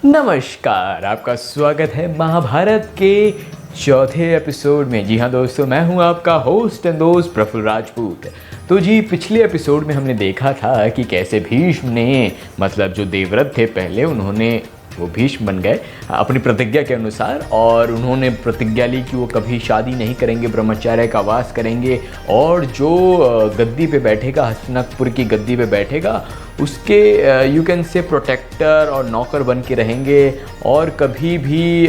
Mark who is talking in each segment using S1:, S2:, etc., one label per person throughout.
S1: नमस्कार, आपका स्वागत है महाभारत के चौथे एपिसोड में। जी हाँ दोस्तों, मैं हूँ आपका होस्ट एंड दोस्त प्रफुल्ल राजपूत। तो जी पिछले एपिसोड में हमने देखा था कि कैसे भीष्म ने मतलब जो देवव्रत थे पहले, उन्होंने वो भीष्म बन गए अपनी प्रतिज्ञा के अनुसार, और उन्होंने प्रतिज्ञा ली कि वो कभी शादी नहीं करेंगे, ब्रह्मचर्य का वास करेंगे, और जो गद्दी पे बैठेगा, हस्तिनापुर की गद्दी पे बैठेगा, उसके यू कैन से प्रोटेक्टर और नौकर बन के रहेंगे, और कभी भी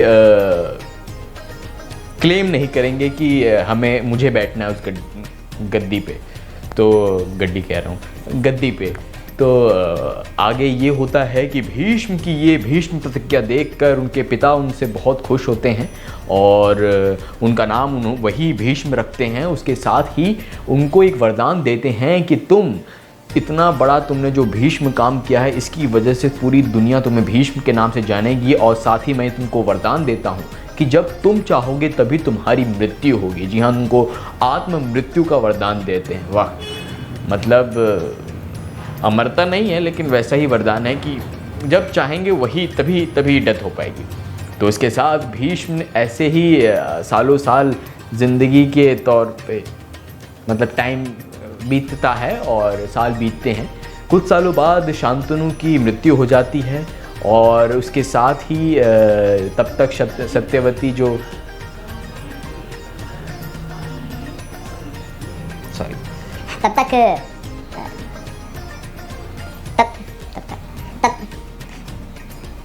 S1: क्लेम नहीं करेंगे कि मुझे बैठना है उस गद्दी पे। तो गद्दी कह रहा हूँ, गद्दी पे। तो आगे ये होता है कि भीष्म की ये भीष्म प्रतिज्ञा देखकर उनके पिता उनसे बहुत खुश होते हैं और उनका नाम वही भीष्म रखते हैं। उसके साथ ही उनको एक वरदान देते हैं कि तुम इतना बड़ा तुमने जो भीष्म काम किया है, इसकी वजह से पूरी दुनिया तुम्हें भीष्म के नाम से जानेगी, और साथ ही मैं तुमको वरदान देता हूँ कि जब तुम चाहोगे तभी तुम्हारी मृत्यु होगी। जी हाँ, तुमको आत्म मृत्यु का वरदान देते हैं। वाह, मतलब अमरता नहीं है, लेकिन वैसा ही वरदान है कि जब चाहेंगे वही तभी डेथ हो पाएगी। तो इसके साथ भीष्म ऐसे ही सालों साल ज़िंदगी के तौर पे मतलब टाइम बीतता है और साल बीतते हैं। कुछ सालों बाद शांतनु की मृत्यु हो जाती है, और उसके साथ ही तब तक सत्यवती जो
S2: तब तक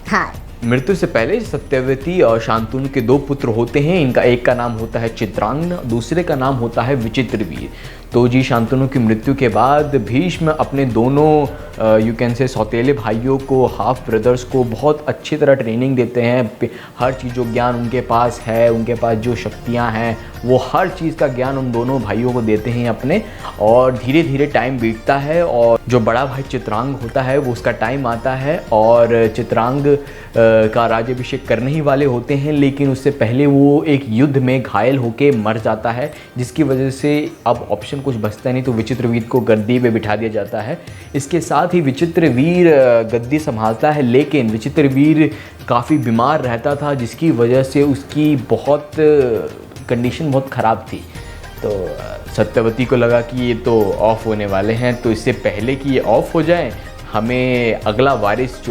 S2: हाँ,
S1: मृत्यु से पहले सत्यवती और शांतनु के दो पुत्र होते हैं। इनका एक का नाम होता है चित्रांगन, दूसरे का नाम होता है विचित्रवीर। तो जी शांतनु की मृत्यु के बाद भीष्म अपने दोनों यू कैन से सौतेले भाइयों को, हाफ ब्रदर्स को बहुत अच्छी तरह ट्रेनिंग देते हैं। हर चीज़ जो ज्ञान उनके पास है, उनके पास जो शक्तियां हैं, वो हर चीज़ का ज्ञान उन दोनों भाइयों को देते हैं अपने। और धीरे धीरे टाइम बीतता है और जो बड़ा भाई चित्रांग होता है वो उसका टाइम आता है, और चित्रांग का राज्याभिषेक करने ही वाले होते हैं, लेकिन उससे पहले वो एक युद्ध में घायल होकर मर जाता है, जिसकी वजह से अब ऑप्शन कुछ बचता नहीं, तो विचित्रवीर को गद्दी पे बिठा दिया जाता है। इसके साथ ही विचित्रवीर गद्दी संभालता है, लेकिन विचित्रवीर काफ़ी बीमार रहता था, जिसकी वजह से उसकी कंडीशन बहुत ख़राब थी। तो सत्यवती को लगा कि ये तो ऑफ होने वाले हैं, तो इससे पहले कि ये ऑफ हो जाए, हमें अगला वारिस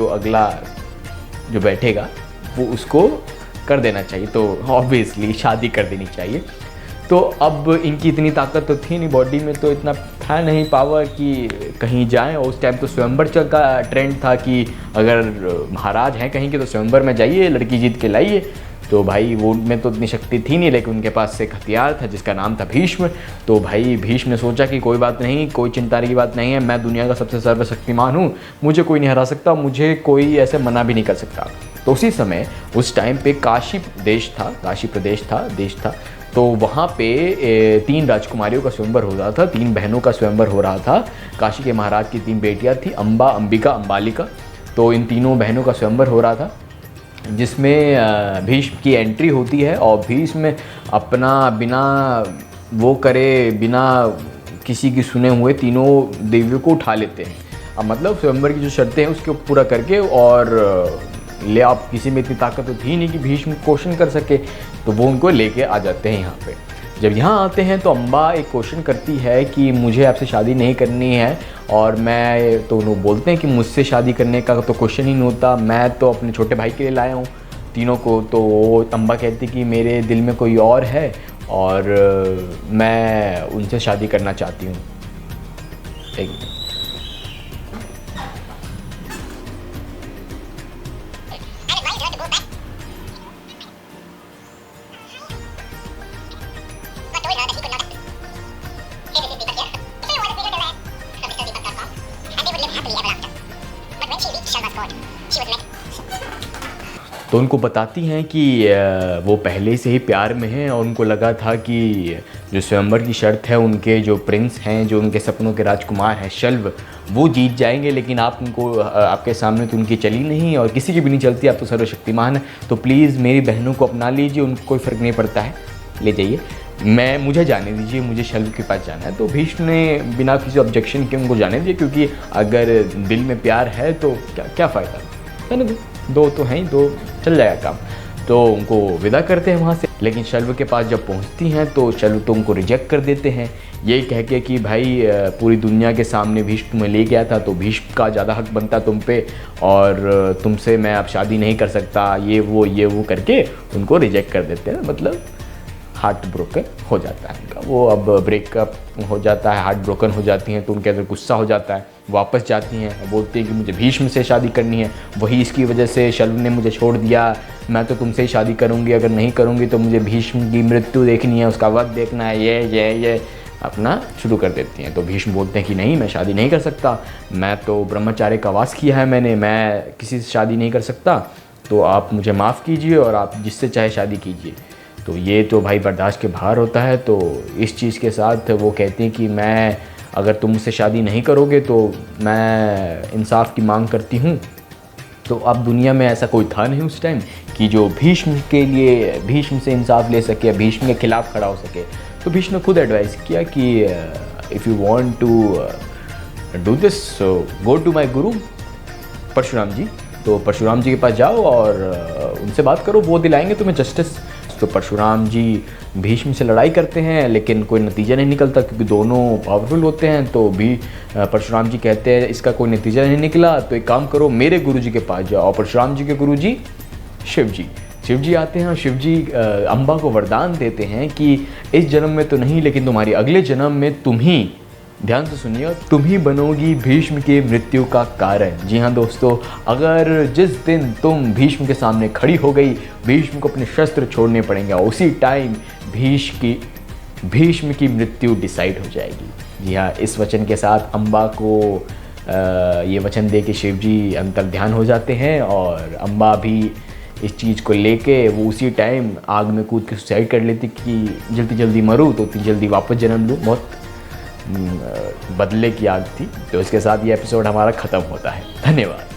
S1: जो बैठेगा वो उसको कर देना चाहिए। तो ऑब्वियसली शादी कर देनी चाहिए। तो अब इनकी इतनी ताकत तो थी नहीं बॉडी में, तो इतना था नहीं पावर कि कहीं जाएं। और उस टाइम तो स्वयंवर का ट्रेंड था कि अगर महाराज हैं कहीं के तो स्वयंवर में जाइए, लड़की जीत के लाइए। तो भाई वो में तो इतनी शक्ति थी नहीं, लेकिन उनके पास एक हथियार था जिसका नाम था भीष्म। तो भाई भीष्म ने सोचा कि कोई बात नहीं, कोई चिंता की बात नहीं है, मैं दुनिया का सबसे सर्वशक्तिमान हूँ, मुझे कोई नहीं हरा सकता, मुझे कोई ऐसे मना भी नहीं कर सकता। तो उसी समय उस टाइम पे काशी प्रदेश था। तो वहाँ पे 3 राजकुमारियों का स्वयंवर हो रहा था, 3 बहनों का स्वयंवर हो रहा था। काशी के महाराज की 3 बेटियाँ थी, अम्बा, अंबिका, अम्बालिका। तो इन तीनों बहनों का स्वयंवर हो रहा था, जिसमें भीष्म की एंट्री होती है, और भीष्म अपना बिना किसी की सुने हुए तीनों देवियों को उठा लेते हैं। अब मतलब स्वयंवर की जो शर्तें हैं उसको पूरा करके, और आप किसी में इतनी ताकत तो थी नहीं कि भीष्म क्वेश्चन कर सके, तो वो उनको लेके आ जाते हैं यहाँ पे। जब यहाँ आते हैं तो अम्बा एक क्वेश्चन करती है कि मुझे आपसे शादी नहीं करनी है, और मैं तो लोग बोलते हैं कि मुझसे शादी करने का तो क्वेश्चन ही नहीं होता, मैं तो अपने छोटे भाई के लिए लाया हूँ तीनों को। तो वो अम्बा कहती कि मेरे दिल में कोई और है, और मैं उनसे शादी करना चाहती हूँ। तो उनको बताती हैं कि वो पहले से ही प्यार में हैं, और उनको लगा था कि जो स्वयंवर की शर्त है, उनके जो प्रिंस हैं, जो उनके सपनों के राजकुमार हैं शल्व, वो जीत जाएंगे, लेकिन आपके सामने तो उनकी चली नहीं, और किसी की भी नहीं चलती, आप तो सर्वशक्तिमान हैं। तो प्लीज़ मेरी बहनों को अपना लीजिए, उनको कोई फ़र्क नहीं पड़ता है, ले जाइए, मुझे जाने दीजिए, मुझे शल्व के पास जाना है। तो भीष्म ने बिना किसी ऑब्जेक्शन के उनको जाने दिए, क्योंकि अगर दिल में प्यार है तो क्या फ़ायदा, है ना। 2 तो हैं ही, 2 चल जाएगा काम। तो उनको विदा करते हैं वहाँ से, लेकिन शल्व के पास जब पहुँचती हैं तो शल्व तो उनको रिजेक्ट कर देते हैं, यही कह के कि भाई पूरी दुनिया के सामने भीष्म तुम्हें ले गया था तो भीष्म का ज़्यादा हक बनता तुम पे, और तुमसे मैं अब शादी नहीं कर सकता, ये वो करके उनको रिजेक्ट कर देते हैं। मतलब हार्ट ब्रोकन हो जाता है उनका, वो अब ब्रेकअप हो जाता है, हार्ट ब्रोकन हो जाती हैं, तो उनके अंदर गुस्सा हो जाता है, वापस जाती हैं और बोलती हैं कि मुझे भीष्म से शादी करनी है, वही इसकी वजह से शल्व ने मुझे छोड़ दिया, मैं तो तुमसे ही शादी करूँगी, अगर नहीं करूँगी तो मुझे भीष्म की मृत्यु देखनी है, उसका वध देखना है, ये अपना शुरू कर देती हैं। तो भीष्म बोलते हैं कि नहीं, मैं शादी नहीं कर सकता, मैं तो ब्रह्मचार्य का वास किया है मैंने, मैं किसी से शादी नहीं कर सकता, तो आप मुझे माफ़ कीजिए और आप जिससे चाहे शादी कीजिए। तो ये तो भाई बर्दाश्त के बाहर होता है। तो इस चीज़ के साथ वो कहते हैं कि मैं, अगर तुम मुझसे शादी नहीं करोगे तो मैं इंसाफ की मांग करती हूँ। तो अब दुनिया में ऐसा कोई था नहीं उस टाइम कि जो भीष्म के लिए, भीष्म से इंसाफ ले सके, भीष्म के खिलाफ खड़ा हो सके। तो भीष्म ने खुद एडवाइस किया कि if you want to do this so go to my guru Parshuram जी। तो परशुराम जी के पास जाओ और उनसे बात करो, वो दिलाएंगे तुम्हें जस्टिस। तो परशुराम जी भीष्म से लड़ाई करते हैं, लेकिन कोई नतीजा नहीं निकलता क्योंकि दोनों पावरफुल होते हैं। तो भी परशुराम जी कहते हैं इसका कोई नतीजा नहीं निकला, तो एक काम करो, मेरे गुरुजी के पास जाओ। और परशुराम जी के गुरुजी शिव जी आते हैं और शिव जी अम्बा को वरदान देते हैं कि इस जन्म में तो नहीं, लेकिन तुम्हारी अगले जन्म में तुम ही, ध्यान से सुनिए, तुम ही बनोगी भीष्म की मृत्यु का कारण। जी हाँ दोस्तों, अगर जिस दिन तुम भीष्म के सामने खड़ी हो गई, भीष्म को अपने शस्त्र छोड़ने पड़ेंगे, उसी टाइम भीष्म की मृत्यु डिसाइड हो जाएगी। जी हाँ, इस वचन के साथ अम्बा को ये वचन दे के शिव जी अंतर ध्यान हो जाते हैं, और अम्बा भी इस चीज़ को लेके वो उसी टाइम आग में कूद के सुसाइड कर लेती कि जल्दी जल्दी मरूँ तो उतनी जल्दी वापस जन्म लूँ। बहुत बदले की आग थी। तो इसके साथ ये एपिसोड हमारा ख़त्म होता है। धन्यवाद।